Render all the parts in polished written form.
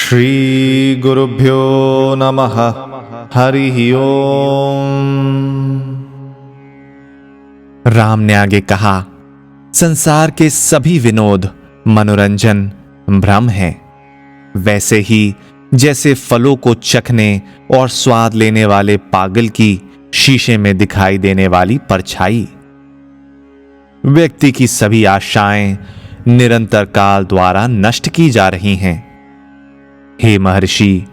श्री गुरुभ्यो नमः। हरि ओम। राम ने आगे कहा, संसार के सभी विनोद मनोरंजन भ्रम हैं। वैसे ही जैसे फलों को चखने और स्वाद लेने वाले पागल की शीशे में दिखाई देने वाली परछाई। व्यक्ति की सभी आशाएं निरंतर काल द्वारा नष्ट की जा रही हैं। हे महर्षि,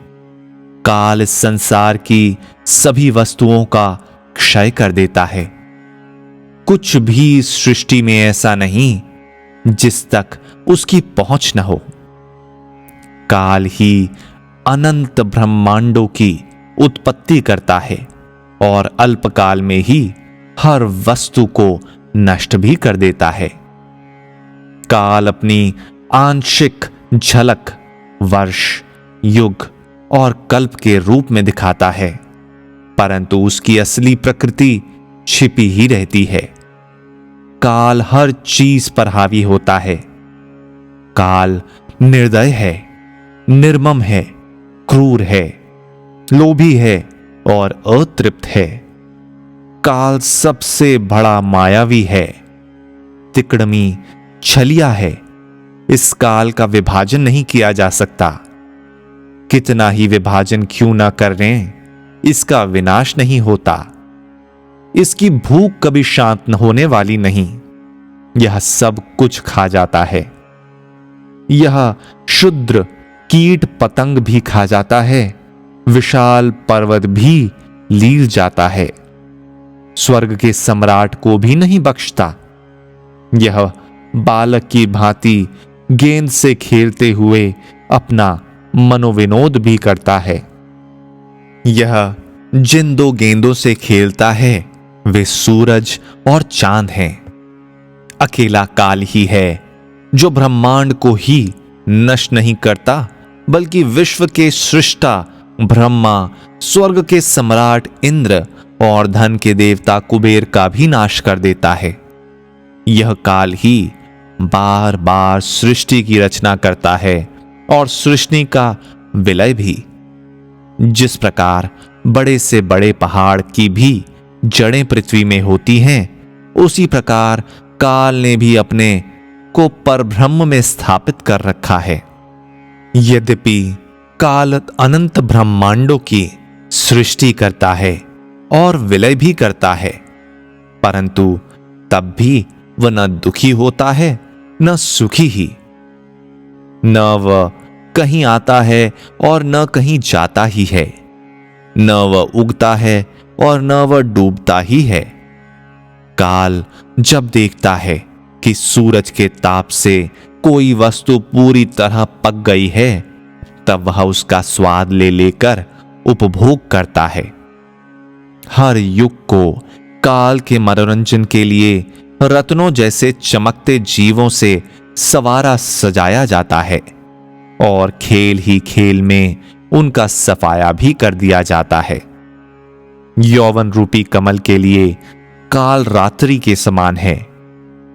काल इस संसार की सभी वस्तुओं का क्षय कर देता है। कुछ भी सृष्टि में ऐसा नहीं जिस तक उसकी पहुंच न हो। काल ही अनंत ब्रह्मांडों की उत्पत्ति करता है और अल्पकाल में ही हर वस्तु को नष्ट भी कर देता है। काल अपनी आंशिक झलक वर्ष, युग और कल्प के रूप में दिखाता है, परंतु उसकी असली प्रकृति छिपी ही रहती है। काल हर चीज पर हावी होता है। काल निर्दय है, निर्मम है, क्रूर है, लोभी है और अतृप्त है। काल सबसे बड़ा मायावी है, तिकड़मी, छलिया है। इस काल का विभाजन नहीं किया जा सकता। कितना ही विभाजन क्यों ना कर लें, इसका विनाश नहीं होता। इसकी भूख कभी शांत न होने वाली नहीं। यह सब कुछ खा जाता है। यह क्षुद्र कीट पतंग भी खा जाता है, विशाल पर्वत भी लील जाता है, स्वर्ग के सम्राट को भी नहीं बख्शता। यह बालक की भांति गेंद से खेलते हुए अपना मनोविनोद भी करता है। यह जिन दो गेंदों से खेलता है वे सूरज और चांद हैं। अकेला काल ही है जो ब्रह्मांड को ही नष्ट नहीं करता, बल्कि विश्व के सृष्टा ब्रह्मा, स्वर्ग के सम्राट इंद्र और धन के देवता कुबेर का भी नाश कर देता है। यह काल ही बार बार सृष्टि की रचना करता है और सृष्टि का विलय भी। जिस प्रकार बड़े से बड़े पहाड़ की भी जड़ें पृथ्वी में होती हैं, उसी प्रकार काल ने भी अपने को परब्रह्म में स्थापित कर रखा है। यद्यपि काल अनंत ब्रह्मांडों की सृष्टि करता है और विलय भी करता है, परंतु तब भी वह न दुखी होता है न सुखी ही। न वह कहीं आता है और न कहीं जाता ही है। न वह उगता है और न वह डूबता ही है। काल जब देखता है कि सूरज के ताप से कोई वस्तु पूरी तरह पक गई है, तब वह उसका स्वाद ले लेकर उपभोग करता है। हर युग को काल के मनोरंजन के लिए रत्नों जैसे चमकते जीवों से सवारा सजाया जाता है और खेल ही खेल में उनका सफाया भी कर दिया जाता है। यौवन रूपी कमल के लिए काल रात्रि के समान है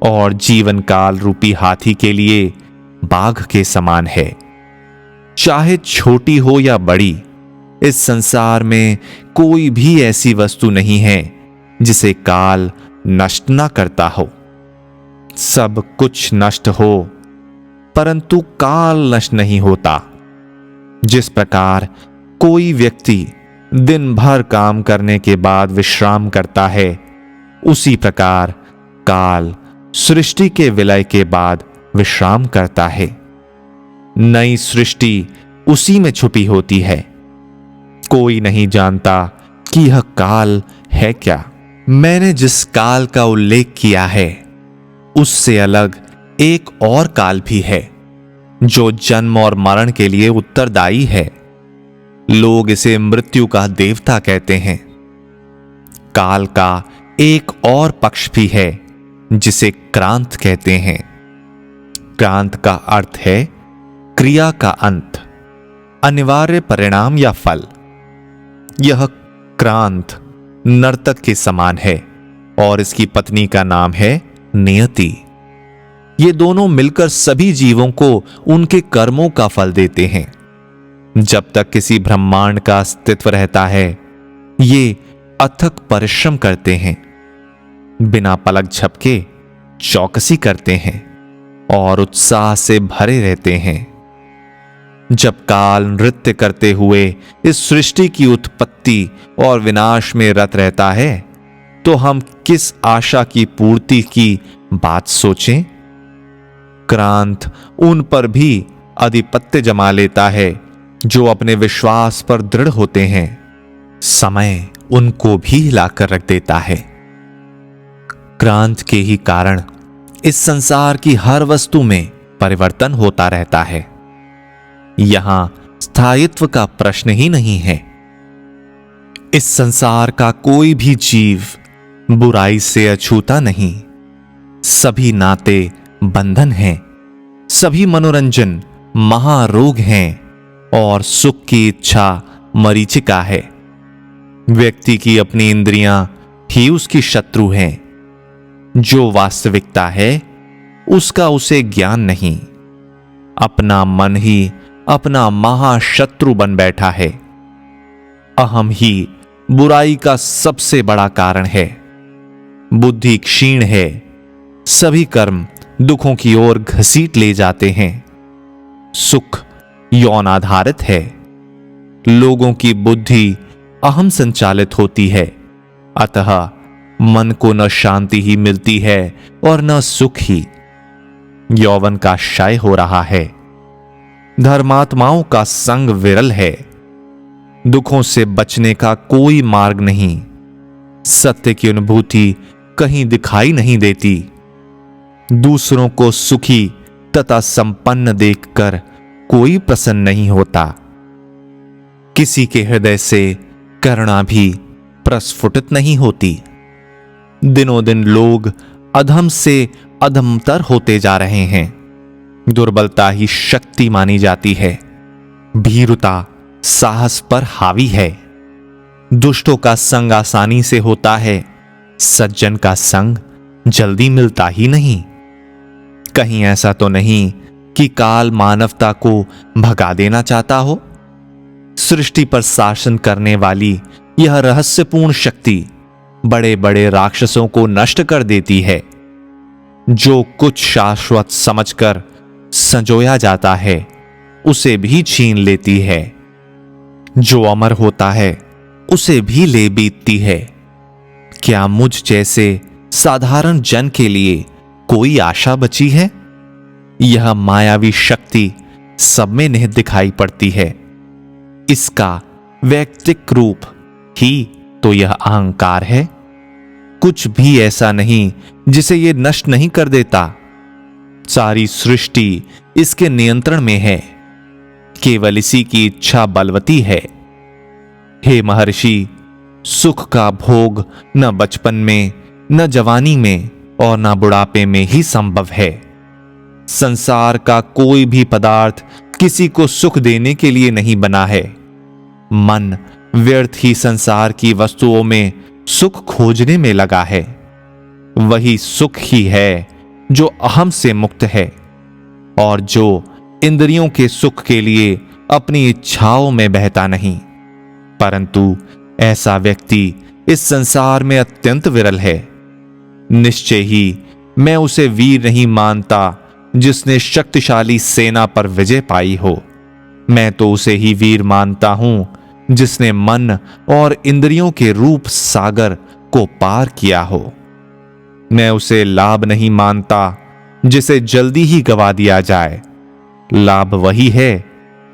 और जीवन काल रूपी हाथी के लिए बाघ के समान है। चाहे छोटी हो या बड़ी, इस संसार में कोई भी ऐसी वस्तु नहीं है जिसे काल नष्ट ना करता हो। सब कुछ नष्ट हो, परंतु काल नष्ट नहीं होता। जिस प्रकार कोई व्यक्ति दिन भर काम करने के बाद विश्राम करता है, उसी प्रकार काल सृष्टि के विलय के बाद विश्राम करता है। नई सृष्टि उसी में छुपी होती है। कोई नहीं जानता कि यह काल है क्या। मैंने जिस काल का उल्लेख किया है, उससे अलग एक और काल भी है जो जन्म और मरण के लिए उत्तरदायी है। लोग इसे मृत्यु का देवता कहते हैं। काल का एक और पक्ष भी है जिसे क्रांत कहते हैं। क्रांत का अर्थ है क्रिया का अंत, अनिवार्य परिणाम या फल। यह क्रांत नर्तक के समान है और इसकी पत्नी का नाम है नियति। ये दोनों मिलकर सभी जीवों को उनके कर्मों का फल देते हैं। जब तक किसी ब्रह्मांड का अस्तित्व रहता है, ये अथक परिश्रम करते हैं, बिना पलक झपके चौकसी करते हैं और उत्साह से भरे रहते हैं। जब काल नृत्य करते हुए इस सृष्टि की उत्पत्ति और विनाश में रत रहता है, तो हम किस आशा की पूर्ति की बात सोचें? क्रांत उन पर भी आधिपत्य जमा लेता है जो अपने विश्वास पर दृढ़ होते हैं। समय उनको भी हिलाकर रख देता है। क्रांत के ही कारण इस संसार की हर वस्तु में परिवर्तन होता रहता है। यहां स्थायित्व का प्रश्न ही नहीं है। इस संसार का कोई भी जीव बुराई से अछूता नहीं। सभी नाते बंधन हैं, सभी मनोरंजन महारोग हैं और सुख की इच्छा मरीचिका है। व्यक्ति की अपनी इंद्रियां ही उसकी शत्रु हैं। जो वास्तविकता है उसका उसे ज्ञान नहीं। अपना मन ही अपना महाशत्रु बन बैठा है। अहम ही बुराई का सबसे बड़ा कारण है। बुद्धि क्षीण है। सभी कर्म दुखों की ओर घसीट ले जाते हैं। सुख यौन आधारित है। लोगों की बुद्धि अहम संचालित होती है। अतः मन को न शांति ही मिलती है और न सुख ही। यौवन का क्षय हो रहा है। धर्मात्माओं का संग विरल है। दुखों से बचने का कोई मार्ग नहीं। सत्य की अनुभूति कहीं दिखाई नहीं देती। दूसरों को सुखी तथा संपन्न देखकर कोई प्रसन्न नहीं होता। किसी के हृदय से करुणा भी प्रस्फुटित नहीं होती। दिनों दिन लोग अधम से अधमतर होते जा रहे हैं। दुर्बलता ही शक्ति मानी जाती है। भीरुता साहस पर हावी है। दुष्टों का संग आसानी से होता है। सज्जन का संग जल्दी मिलता ही नहीं। कहीं ऐसा तो नहीं कि काल मानवता को भगा देना चाहता हो? सृष्टि पर शासन करने वाली यह रहस्यपूर्ण शक्ति बड़े बड़े राक्षसों को नष्ट कर देती है। जो कुछ शाश्वत समझकर संजोया जाता है उसे भी छीन लेती है। जो अमर होता है उसे भी ले बीतती है। क्या मुझ जैसे साधारण जन के लिए कोई आशा बची है? यह मायावी शक्ति सब में निहित दिखाई पड़ती है। इसका वैयक्तिक रूप ही तो यह अहंकार है। कुछ भी ऐसा नहीं जिसे यह नष्ट नहीं कर देता। सारी सृष्टि इसके नियंत्रण में है। केवल इसी की इच्छा बलवती है। हे महर्षि, सुख का भोग न बचपन में, न जवानी में और न बुढ़ापे में ही संभव है। संसार का कोई भी पदार्थ किसी को सुख देने के लिए नहीं बना है। मन व्यर्थ ही संसार की वस्तुओं में सुख खोजने में लगा है। वही सुख ही है जो अहम से मुक्त है और जो इंद्रियों के सुख के लिए अपनी इच्छाओं में बहता नहीं। परंतु ऐसा व्यक्ति इस संसार में अत्यंत विरल है। निश्चय ही मैं उसे वीर नहीं मानता जिसने शक्तिशाली सेना पर विजय पाई हो। मैं तो उसे ही वीर मानता हूं जिसने मन और इंद्रियों के रूप सागर को पार किया हो। मैं उसे लाभ नहीं मानता जिसे जल्दी ही गवा दिया जाए। लाभ वही है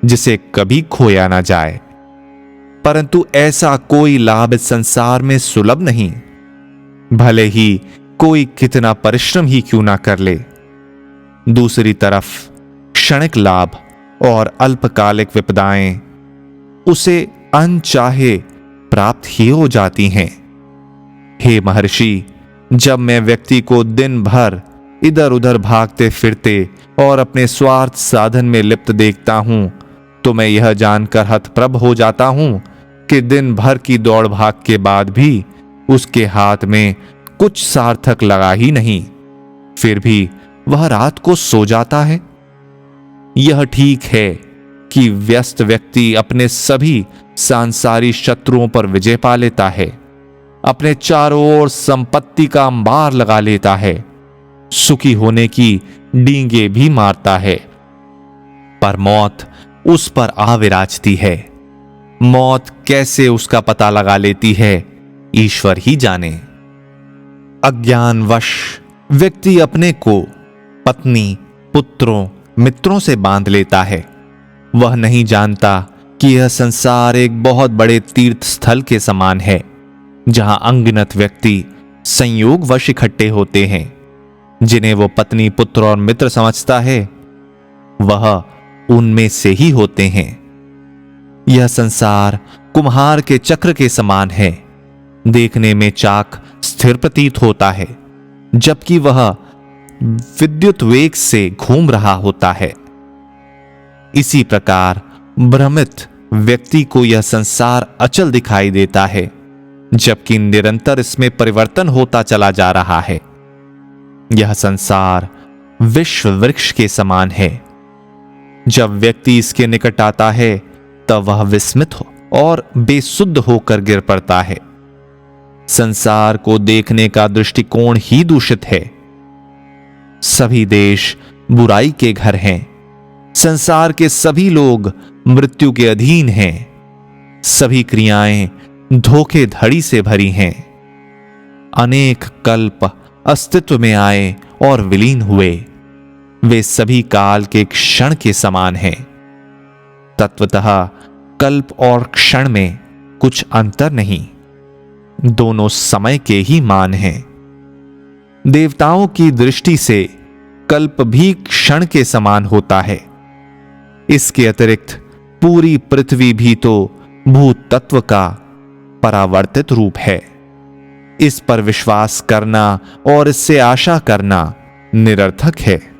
जिसे कभी खोया ना जाए। परंतु ऐसा कोई लाभ इस संसार में सुलभ नहीं, भले ही कोई कितना परिश्रम ही क्यों ना कर ले। दूसरी तरफ क्षणिक लाभ और अल्पकालिक विपदाएं उसे अनचाहे प्राप्त ही हो जाती हैं। हे महर्षि, जब मैं व्यक्ति को दिन भर इधर उधर भागते फिरते और अपने स्वार्थ साधन में लिप्त देखता हूं, तो मैं यह जानकर हतप्रभ हो जाता हूं कि दिन भर की दौड़ भाग के बाद भी उसके हाथ में कुछ सार्थक लगा ही नहीं। फिर भी वह रात को सो जाता है। यह ठीक है जबकि व्यस्त व्यक्ति अपने सभी सांसारिक शत्रुओं पर विजय पा लेता है, अपने चारों ओर संपत्ति का अंबार लगा लेता है, सुखी होने की डींगे भी मारता है, पर मौत उस पर आ विराजती है। मौत कैसे उसका पता लगा लेती है, ईश्वर ही जाने। अज्ञानवश व्यक्ति अपने को पत्नी, पुत्रों, मित्रों से बांध लेता है। वह नहीं जानता कि यह संसार एक बहुत बड़े तीर्थ स्थल के समान है, जहां अनगिनत व्यक्ति संयोगवश इकट्ठे होते हैं। जिन्हें वो पत्नी, पुत्र और मित्र समझता है, वह उनमें से ही होते हैं। यह संसार कुम्हार के चक्र के समान है। देखने में चाक स्थिर प्रतीत होता है, जबकि वह विद्युत वेग से घूम रहा होता है। इसी प्रकार भ्रमित व्यक्ति को यह संसार अचल दिखाई देता है, जबकि निरंतर इसमें परिवर्तन होता चला जा रहा है। यह संसार विश्व वृक्ष के समान है। जब व्यक्ति इसके निकट आता है, तब वह विस्मित हो और बेसुध होकर गिर पड़ता है। संसार को देखने का दृष्टिकोण ही दूषित है। सभी देश बुराई के घर हैं। संसार के सभी लोग मृत्यु के अधीन हैं। सभी क्रियाएं धोखेधड़ी से भरी हैं। अनेक कल्प अस्तित्व में आए और विलीन हुए। वे सभी काल के क्षण के समान हैं। तत्वतः कल्प और क्षण में कुछ अंतर नहीं, दोनों समय के ही मान हैं। देवताओं की दृष्टि से कल्प भी क्षण के समान होता है। इसके अतिरिक्त पूरी पृथ्वी भी तो भूत तत्व का परावर्तित रूप है। इस पर विश्वास करना और इससे आशा करना निरर्थक है।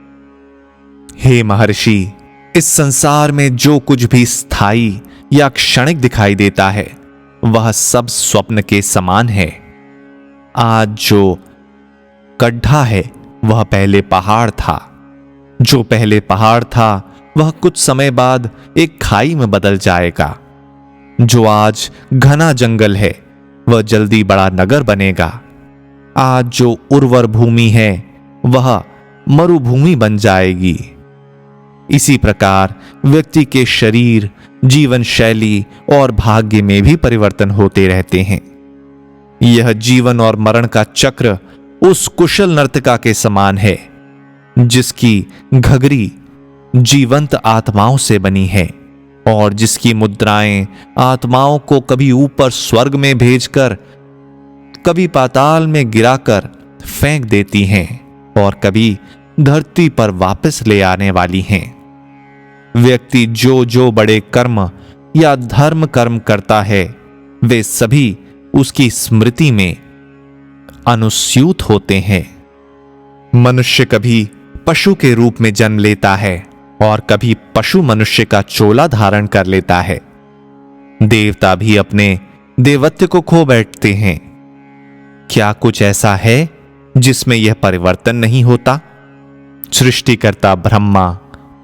हे महर्षि, इस संसार में जो कुछ भी स्थायी या क्षणिक दिखाई देता है, वह सब स्वप्न के समान है। आज जो गड्ढा है, वह पहले पहाड़ था। जो पहले पहाड़ था, वह कुछ समय बाद एक खाई में बदल जाएगा। जो आज घना जंगल है, वह जल्दी बड़ा नगर बनेगा। आज जो उर्वर भूमि है, वह मरुभूमि बन जाएगी। इसी प्रकार व्यक्ति के शरीर, जीवन शैली और भाग्य में भी परिवर्तन होते रहते हैं। यह जीवन और मरण का चक्र उस कुशल नर्तिका के समान है, जिसकी घघरी जीवंत आत्माओं से बनी है और जिसकी मुद्राएं आत्माओं को कभी ऊपर स्वर्ग में भेजकर, कभी पाताल में गिराकर फेंक देती हैं और कभी धरती पर वापस ले आने वाली हैं। व्यक्ति जो जो बड़े कर्म या धर्म कर्म करता है, वे सभी उसकी स्मृति में अनुस्यूत होते हैं। मनुष्य कभी पशु के रूप में जन्म लेता है और कभी पशु मनुष्य का चोला धारण कर लेता है। देवता भी अपने देवत्व को खो बैठते हैं। क्या कुछ ऐसा है जिसमें यह परिवर्तन नहीं होता? सृष्टिकर्ता ब्रह्मा,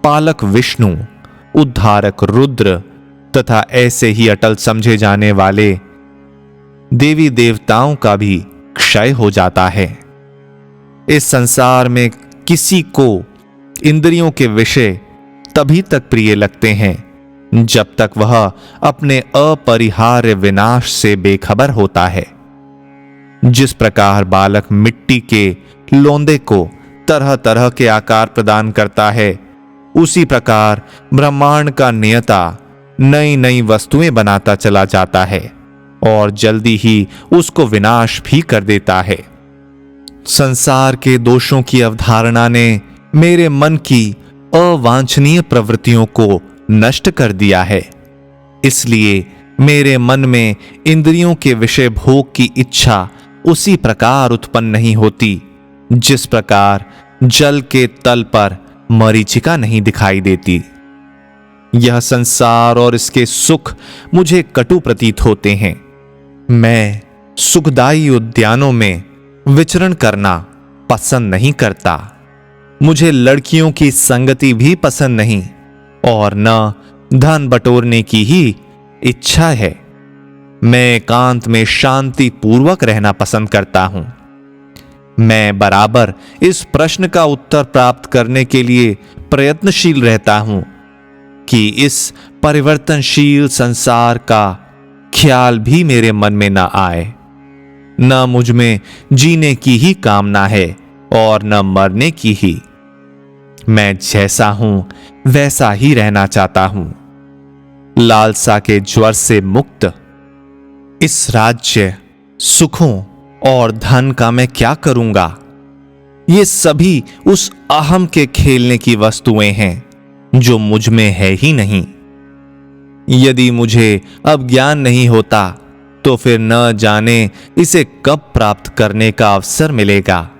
पालक विष्णु, उद्धारक रुद्र तथा ऐसे ही अटल समझे जाने वाले देवी देवताओं का भी क्षय हो जाता है। इस संसार में किसी को इंद्रियों के विषय तभी तक प्रिय लगते हैं जब तक वह अपने अपरिहार्य विनाश से बेखबर होता है। जिस प्रकार बालक मिट्टी के लोंदे को तरह तरह के आकार प्रदान करता है, उसी प्रकार ब्रह्मांड का नियता नई नई वस्तुएं बनाता चला जाता है और जल्दी ही उसको विनाश भी कर देता है। संसार के दोषों की अवधारणा ने मेरे मन की अवांछनीय प्रवृत्तियों को नष्ट कर दिया है। इसलिए मेरे मन में इंद्रियों के विषय भोग की इच्छा उसी प्रकार उत्पन्न नहीं होती जिस प्रकार जल के तल पर मरीचिका नहीं दिखाई देती। यह संसार और इसके सुख मुझे कटु प्रतीत होते हैं। मैं सुखदायी उद्यानों में विचरण करना पसंद नहीं करता। मुझे लड़कियों की संगति भी पसंद नहीं और न धन बटोरने की ही इच्छा है। मैं एकांत में शांति पूर्वक रहना पसंद करता हूं। मैं बराबर इस प्रश्न का उत्तर प्राप्त करने के लिए प्रयत्नशील रहता हूं कि इस परिवर्तनशील संसार का ख्याल भी मेरे मन में न आए। न मुझ में जीने की ही कामना है और न मरने की ही। मैं जैसा हूं वैसा ही रहना चाहता हूं, लालसा के ज्वर से मुक्त। इस राज्य, सुखों और धन का मैं क्या करूंगा? ये सभी उस अहम के खेलने की वस्तुएं हैं जो मुझ में है ही नहीं। यदि मुझे अब ज्ञान नहीं होता तो फिर न जाने इसे कब प्राप्त करने का अवसर मिलेगा।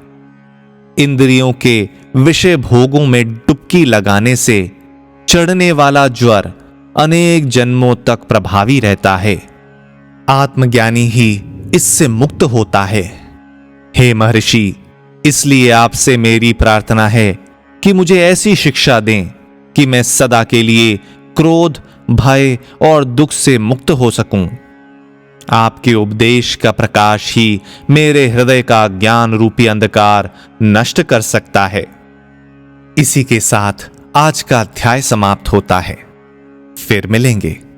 इंद्रियों के विषय भोगों में डुबकी लगाने से चढ़ने वाला ज्वर अनेक जन्मों तक प्रभावी रहता है। आत्मज्ञानी ही इससे मुक्त होता है। हे महर्षि, इसलिए आपसे मेरी प्रार्थना है कि मुझे ऐसी शिक्षा दें कि मैं सदा के लिए क्रोध, भय और दुख से मुक्त हो सकूं। आपके उपदेश का प्रकाश ही मेरे हृदय का ज्ञान रूपी अंधकार नष्ट कर सकता है। इसी के साथ आज का अध्याय समाप्त होता है। फिर मिलेंगे।